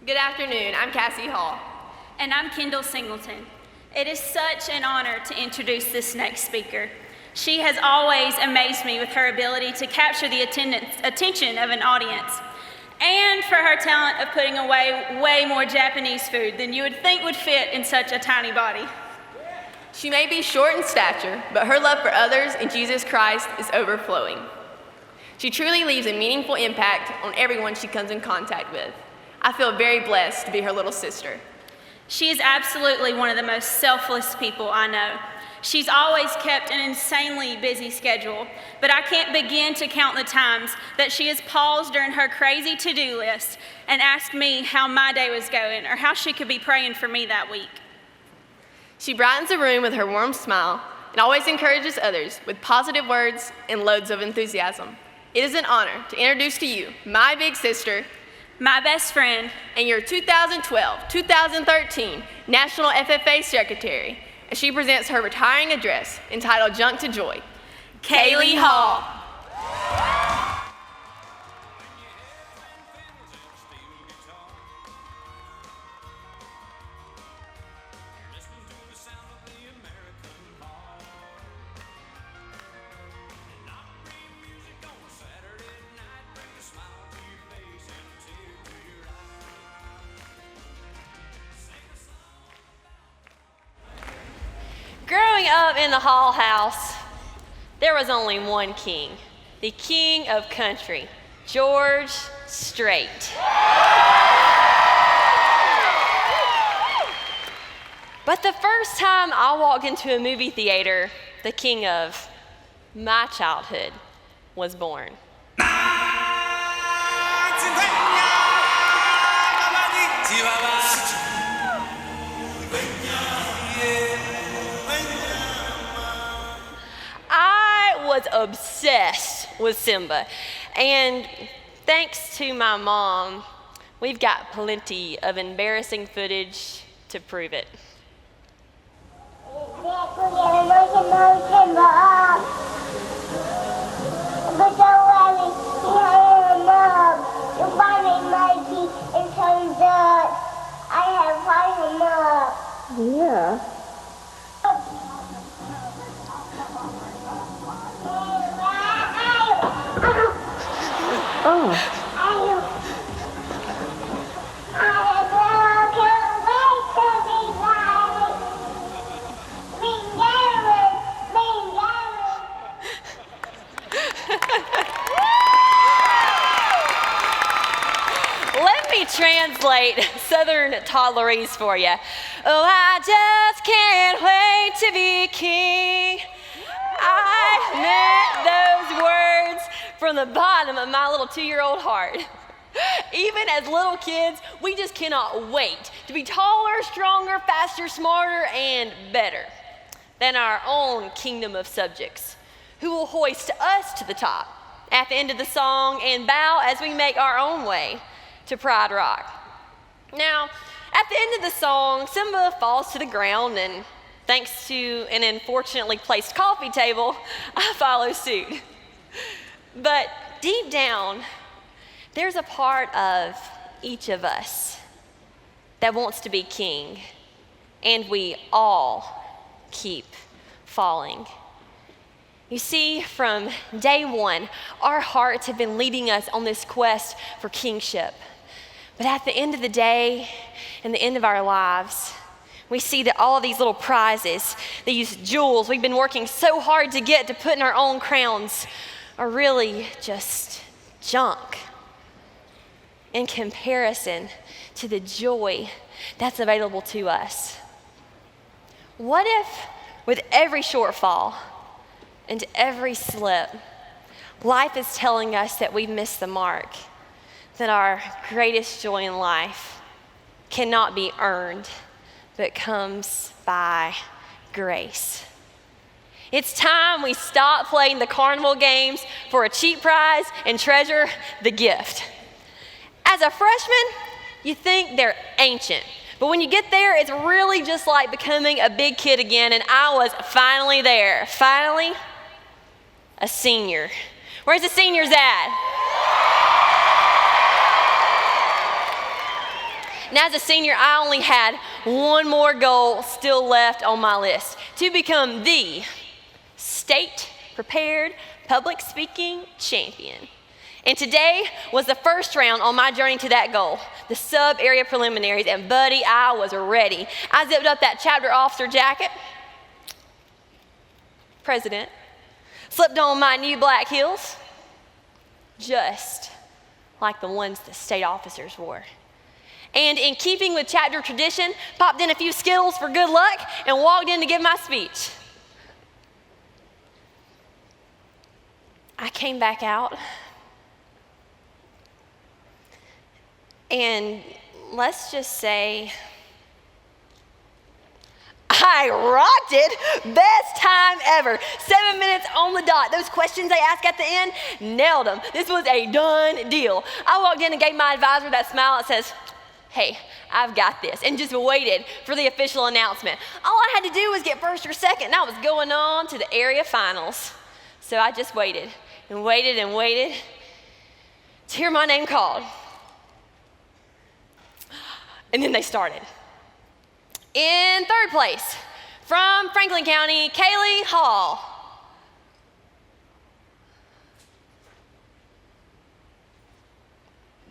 Good afternoon, I'm Cassie Hall. And I'm Kendall Singleton. It is such an honor to introduce this next speaker. She has always amazed me with her ability to capture the attention of an audience, and for her talent of putting away way more Japanese food than you would think would fit in such a tiny body. She may be short in stature, but her love for others and Jesus Christ is overflowing. She truly leaves a meaningful impact on everyone she comes in contact with. I feel very blessed to be her little sister. She is absolutely one of the most selfless people I know. She's always kept an insanely busy schedule, but I can't begin to count the times that she has paused during her crazy to-do list and asked me how my day was going or how she could be praying for me that week. She brightens the room with her warm smile and always encourages others with positive words and loads of enthusiasm. It is an honor to introduce to you my big sister, my best friend, and your 2012-2013 National FFA Secretary, as she presents her retiring address entitled Junk to Joy, Kaylee Hall. Growing up in the Hall house, there was only one king, the king of country, George Strait. But the first time I walked into a movie theater, the king of my childhood was born. I was obsessed with Simba, and thanks to my mom, we've got plenty of embarrassing footage to prove it. Yeah. Oh. Let me translate Southern toddlerese for you. Oh, I just can't wait to be king. I meant those words from the bottom of my little 2-year-old heart. Even as little kids, we just cannot wait to be taller, stronger, faster, smarter, and better than our own kingdom of subjects, who will hoist us to the top at the end of the song and bow as we make our own way to Pride Rock. Now, at the end of the song, Simba falls to the ground, and thanks to an unfortunately placed coffee table, I follow suit. But deep down, there's a part of each of us that wants to be king, and we all keep falling. You see, from day one, our hearts have been leading us on this quest for kingship. But at the end of the day, and the end of our lives, we see that all of these little prizes, these jewels we've been working so hard to get to put in our own crowns, are really just junk in comparison to the joy that's available to us. What if, with every shortfall and every slip, life is telling us that we've missed the mark, that our greatest joy in life cannot be earned, but comes by grace? It's time we stop playing the carnival games for a cheap prize and treasure the gift. As a freshman, you think they're ancient, but when you get there, it's really just like becoming a big kid again, and I was finally there. Finally, a senior. Where's the seniors at? And as a senior, I only had one more goal still left on my list: to become the state prepared public speaking champion. And today was the first round on my journey to that goal, the sub-area preliminaries, and buddy, I was ready. I zipped up that chapter officer jacket, president, slipped on my new black heels, just like the ones the state officers wore. And in keeping with chapter tradition, popped in a few Skittles for good luck and walked in to give my speech. I came back out, and let's just say I rocked it. Best time ever. 7 minutes on the dot. Those questions they asked at the end, nailed them. This was a done deal. I walked in and gave my advisor that smile that says, "Hey, I've got this," and just waited for the official announcement. All I had to do was get first or second, and I was going on to the area finals. So I just waited and waited and waited to hear my name called. And then they started. In third place, from Franklin County, Kaylee Hall.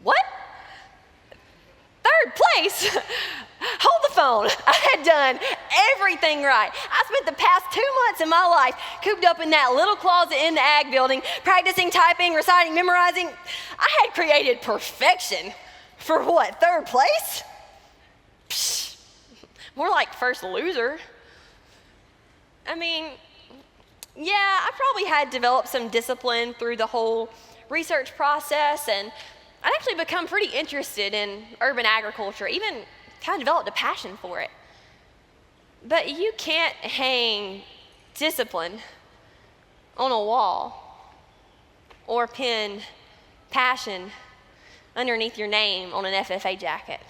What? Third place? Hold the phone. I had done everything right. I spent the past 2 months of my life cooped up in that little closet in the ag building, practicing typing, reciting, memorizing. I had created perfection. For what, third place? Psh, more like first loser. I mean, yeah, I probably had developed some discipline through the whole research process, and I'd actually become pretty interested in urban agriculture, even kind of developed a passion for it. But you can't hang discipline on a wall or pin passion underneath your name on an FFA jacket.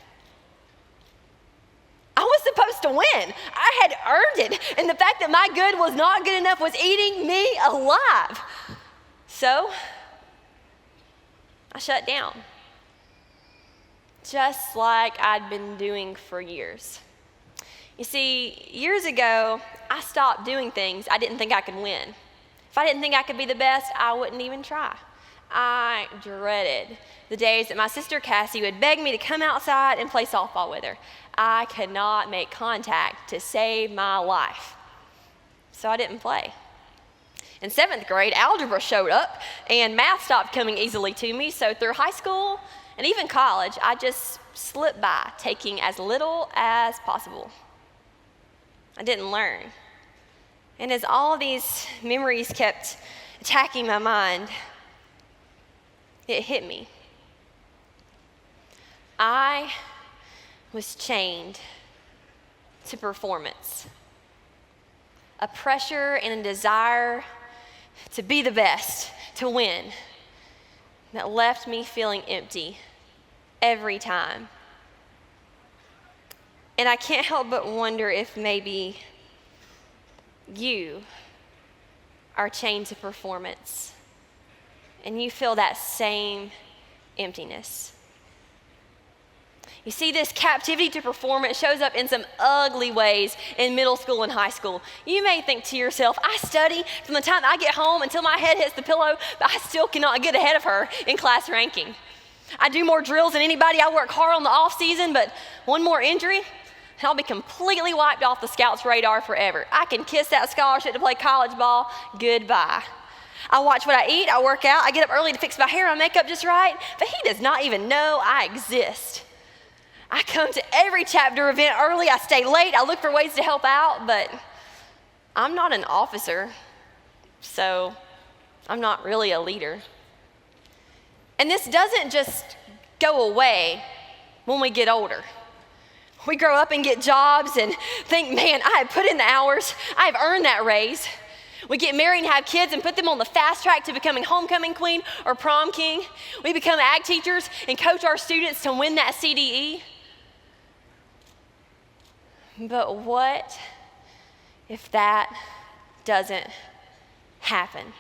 I was supposed to win. I had earned it, and the fact that my good was not good enough was eating me alive. So I shut down, just like I'd been doing for years. You see, years ago, I stopped doing things I didn't think I could win. If I didn't think I could be the best, I wouldn't even try. I dreaded the days that my sister Cassie would beg me to come outside and play softball with her. I could not make contact to save my life, so I didn't play. In 7th grade, algebra showed up, and math stopped coming easily to me, so through high school and even college, I just slipped by, taking as little as possible. I didn't learn. And as all of these memories kept attacking my mind, it hit me. I was chained to performance, a pressure and a desire to be the best, to win, that left me feeling empty every time. And I can't help but wonder if maybe you are chained to performance and you feel that same emptiness. You see, this captivity to performance shows up in some ugly ways in middle school and high school. You may think to yourself, I study from the time I get home until my head hits the pillow, but I still cannot get ahead of her in class ranking. I do more drills than anybody. I work hard on the off season, but one more injury, and I'll be completely wiped off the Scouts' radar forever. I can kiss that scholarship to play college ball goodbye. I watch what I eat, I work out, I get up early to fix my hair and makeup just right, but he does not even know I exist. I come to every chapter event early, I stay late, I look for ways to help out, but I'm not an officer, so I'm not really a leader. And this doesn't just go away when we get older. We grow up and get jobs and think, man, I have put in the hours, I have earned that raise. We get married and have kids and put them on the fast track to becoming homecoming queen or prom king. We become ag teachers and coach our students to win that CDE. But what if that doesn't happen?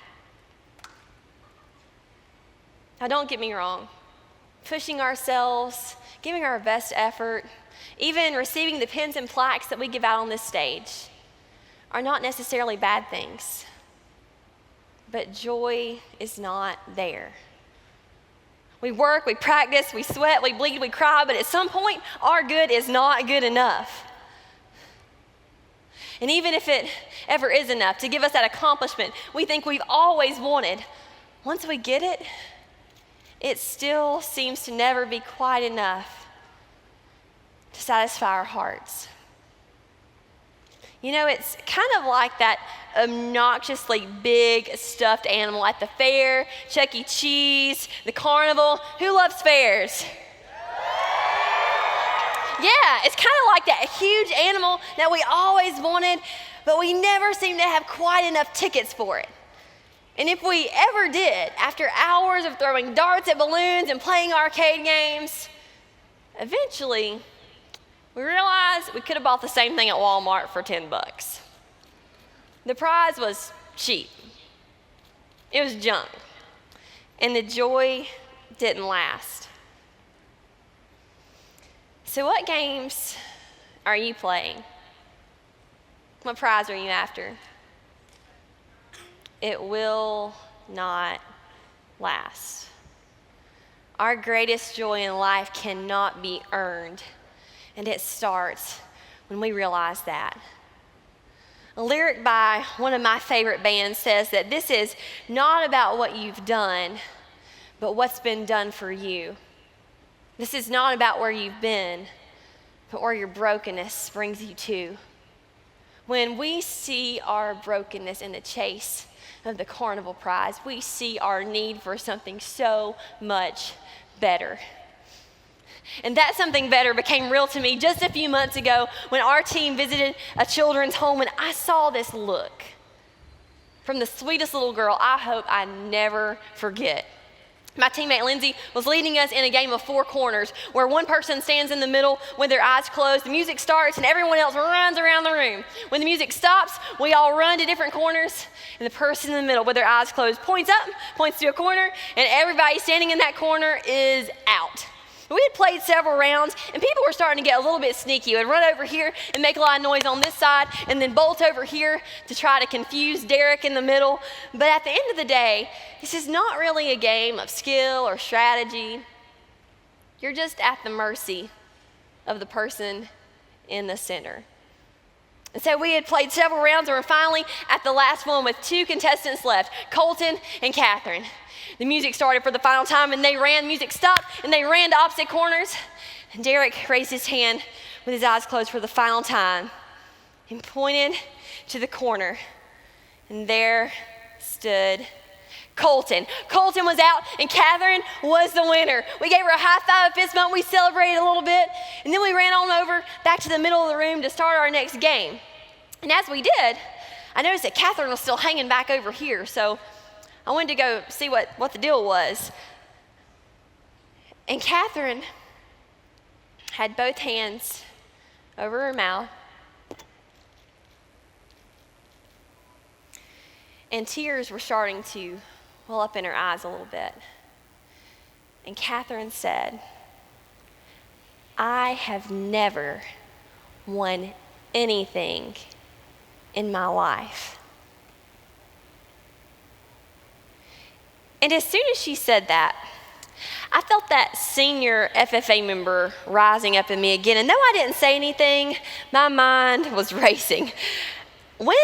Now, don't get me wrong. pushing ourselves, giving our best effort, even receiving the pins and plaques that we give out on this stage are not necessarily bad things. But joy is not there. We work, we practice, we sweat, we bleed, we cry, but at some point, our good is not good enough. And even if it ever is enough to give us that accomplishment we think we've always wanted, once we get it, it still seems to never be quite enough to satisfy our hearts. You know, it's kind of like that obnoxiously big stuffed animal at the fair, Chuck E. Cheese, the carnival. Who loves fairs? Yeah, it's kind of like that huge animal that we always wanted, but we never seem to have quite enough tickets for it. And if we ever did, after hours of throwing darts at balloons and playing arcade games, eventually we realized we could have bought the same thing at Walmart for $10. The prize was cheap. It was junk. And the joy didn't last. So what games are you playing? What prize are you after? It will not last. Our greatest joy in life cannot be earned, and it starts when we realize that. A lyric by one of my favorite bands says that this is not about what you've done, but what's been done for you. This is not about where you've been, but where your brokenness brings you to. When we see our brokenness in the chase of the carnival prize, we see our need for something so much better. And that something better became real to me just a few months ago when our team visited a children's home, and I saw this look from the sweetest little girl I hope I never forget. My teammate Lindsay was leading us in a game of four corners where one person stands in the middle with their eyes closed, the music starts, and everyone else runs around the room. When the music stops, we all run to different corners, and the person in the middle with their eyes closed points up, points to a corner, and everybody standing in that corner is out. We had played several rounds, and people were starting to get a little bit sneaky. Would run over here and make a lot of noise on this side, and then bolt over here to try to confuse Derek in the middle. But at the end of the day, this is not really a game of skill or strategy. You're just at the mercy of the person in the center. And so we had played several rounds, and we're finally at the last one with two contestants left, Colton and Catherine. The music started for the final time, and they ran. Music stopped, and they ran to opposite corners. And Derek raised his hand with his eyes closed for the final time and pointed to the corner. And there stood Colton. Colton was out, and Catherine was the winner. We gave her a high five, a fist bump. We celebrated a little bit, and then we ran on over back to the middle of the room to start our next game. And as we did, I noticed that Catherine was still hanging back over here, so I wanted to go see what the deal was. And Catherine had both hands over her mouth, and tears were starting to well up in her eyes a little bit. And Catherine said, "I have never won anything in my life." And as soon as she said that, I felt that senior FFA member rising up in me again. And though I didn't say anything, my mind was racing. When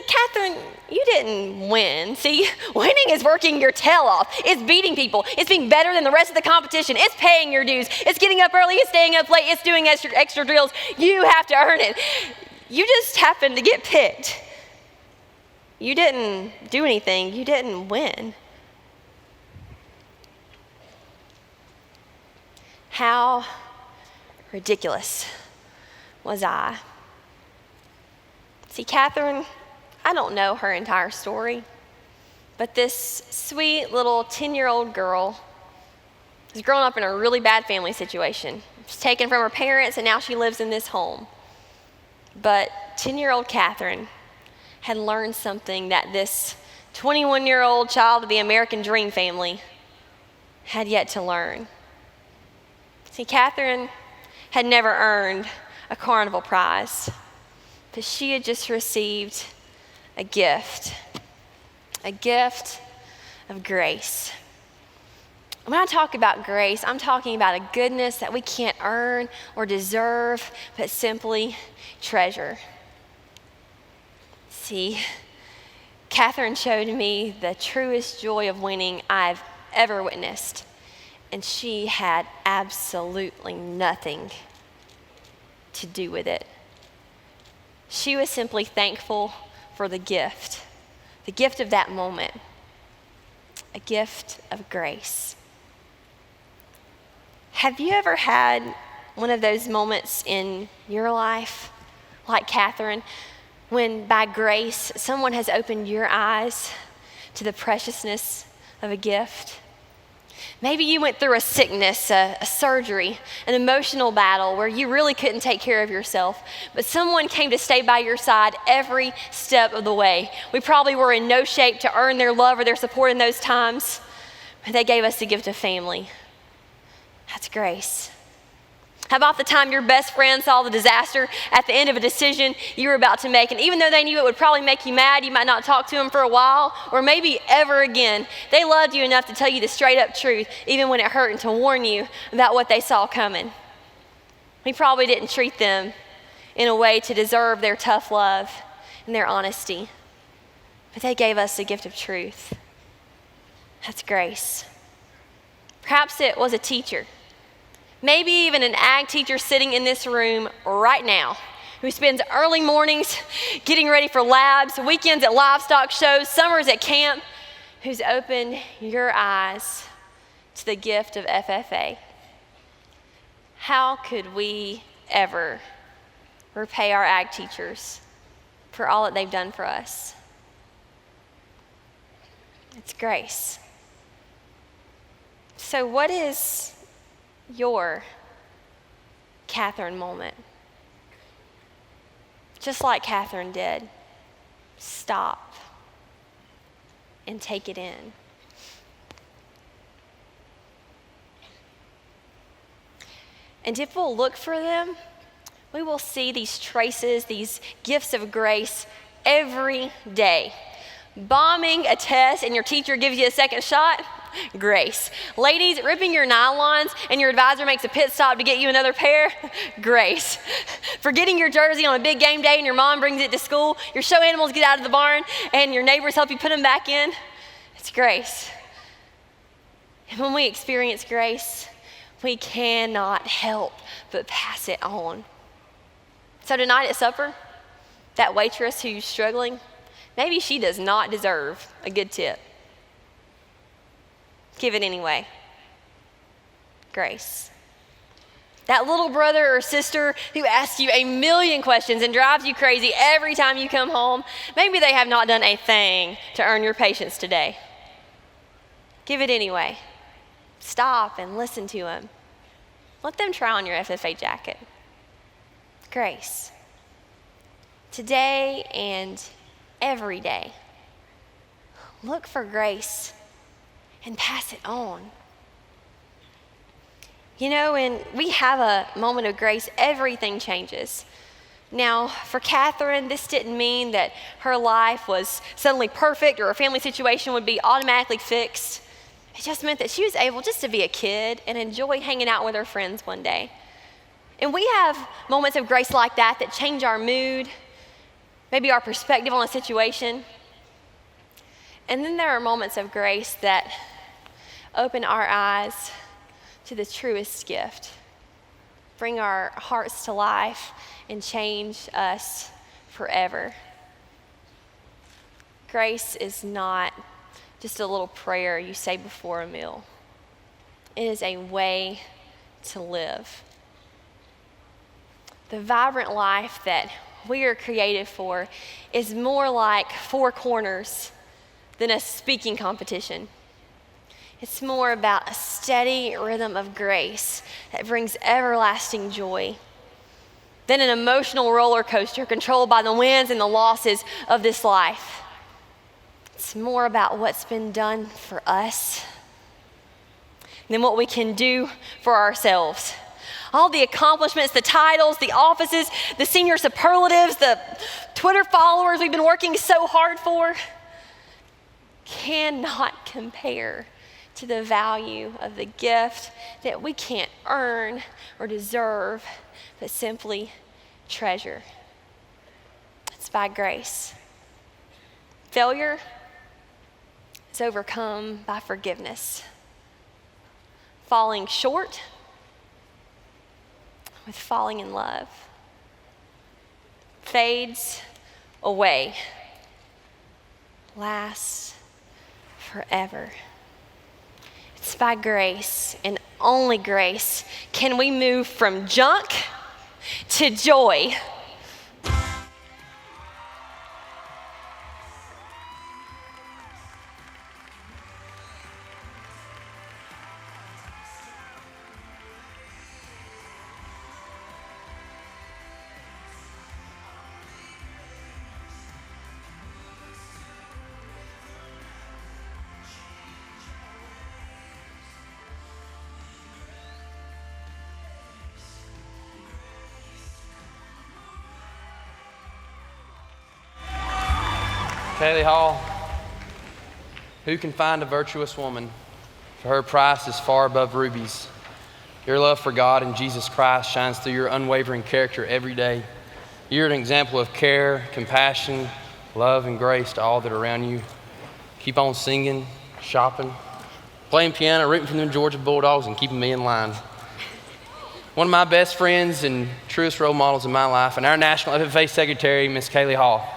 Catherine, you didn't win. See, winning is working your tail off. It's beating people. It's being better than the rest of the competition. It's paying your dues. It's getting up early. It's staying up late. It's doing extra drills. You have to earn it. You just happened to get picked. You didn't do anything. You didn't win. How ridiculous was I? See, Catherine, I don't know her entire story, but this sweet little 10-year-old girl has grown up in a really bad family situation. She's taken from her parents, and now she lives in this home. But 10-year-old Catherine had learned something that this 21-year-old child of the American dream family had yet to learn. See, Catherine had never earned a carnival prize, but she had just received a gift of grace. When I talk about grace, I'm talking about a goodness that we can't earn or deserve, but simply treasure. See, Catherine showed me the truest joy of winning I've ever witnessed, and she had absolutely nothing to do with it. She was simply thankful for the gift of that moment, a gift of grace. Have you ever had one of those moments in your life, like Catherine, when by grace someone has opened your eyes to the preciousness of a gift? Maybe you went through a sickness, a surgery, an emotional battle where you really couldn't take care of yourself, but someone came to stay by your side every step of the way. We probably were in no shape to earn their love or their support in those times, but they gave us the gift of family. That's grace. How about the time your best friend saw the disaster at the end of a decision you were about to make, and even though they knew it would probably make you mad, you might not talk to them for a while, or maybe ever again, they loved you enough to tell you the straight up truth, even when it hurt, and to warn you about what they saw coming. We probably didn't treat them in a way to deserve their tough love and their honesty, but they gave us the gift of truth. That's grace. Perhaps it was a teacher. Maybe even an ag teacher sitting in this room right now who spends early mornings getting ready for labs, weekends at livestock shows, summers at camp, who's opened your eyes to the gift of FFA. How could we ever repay our ag teachers for all that they've done for us? It's grace. So what is your Catherine moment? Just like Catherine did, stop and take it in. And if we'll look for them, we will see these traces, these gifts of grace every day. Bombing a test and your teacher gives you a second shot, grace. Ladies, ripping your nylons and your advisor makes a pit stop to get you another pair, grace. Forgetting your jersey on a big game day and your mom brings it to school, your show animals get out of the barn and your neighbors help you put them back in, it's grace. And when we experience grace, we cannot help but pass it on. So tonight at supper, that waitress who's struggling, maybe she does not deserve a good tip. Give it anyway. Grace. That little brother or sister who asks you a million questions and drives you crazy every time you come home, maybe they have not done a thing to earn your patience today. Give it anyway. Stop and listen to them. Let them try on your FFA jacket. Grace. Today and every day, look for grace and pass it on. You know, when we have a moment of grace, everything changes. Now, for Catherine, this didn't mean that her life was suddenly perfect or her family situation would be automatically fixed. It just meant that she was able just to be a kid and enjoy hanging out with her friends one day. And we have moments of grace like that that change our mood, maybe our perspective on a situation. And then there are moments of grace that open our eyes to the truest gift, bring our hearts to life, and change us forever. Grace is not just a little prayer you say before a meal. It is a way to live. The vibrant life that we are created for is more like four corners than a speaking competition. It's more about a steady rhythm of grace that brings everlasting joy than an emotional roller coaster controlled by the wins and the losses of this life. It's more about what's been done for us than what we can do for ourselves. All the accomplishments, the titles, the offices, the senior superlatives, the Twitter followers we've been working so hard for cannot compare to the value of the gift that we can't earn or deserve, but simply treasure. It's by grace. Failure is overcome by forgiveness. Falling short with falling in love. Fades away. Lasts forever. It's by grace and only grace can we move from junk to joy. Kaylee Hall, who can find a virtuous woman? For her price is far above rubies. Your love for God and Jesus Christ shines through your unwavering character every day. You're an example of care, compassion, love, and grace to all that are around you. Keep on singing, shopping, playing piano, rooting for them Georgia Bulldogs, and keeping me in line. One of my best friends and truest role models in my life, and our National FFA Secretary, Miss Kaylee Hall.